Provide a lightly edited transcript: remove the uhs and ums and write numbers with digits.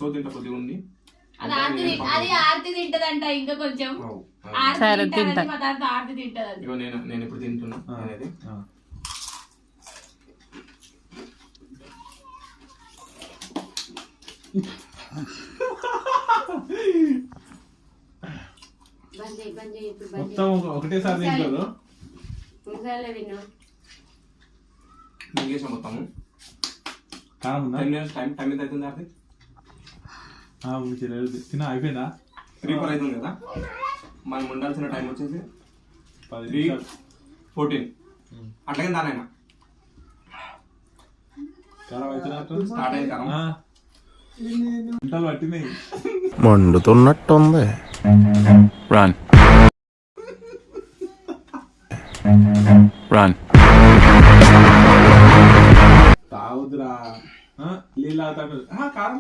So తింటా కొద్దిగా ఉంది. అది ఆర్తి తింటదంట ఇంకా కొంచెం. ఆర్తి తింటది. ఇగో నేను ఇప్పుడు తింటున్నా అనేది. మొత్తం ఒకటేసారి తింటారు. మింగేసాం మొత్తము. కారం ఉందా? టైం ఎంత అవుతుంది ఆర్తి? తిన్నా అయిపోయిందా? 3-4 అవుతుంది కదా. మనం ఉండాల్సిన టైం వచ్చేసి 3:14 అట్లాగే దానైనా స్టార్ట్ అయింది కారం. వంటలు పట్టినాయి, మండుతున్నట్టుంది. రన్ రన్ తాగుదురా నీళ్ళు తాగుతాడు. కారం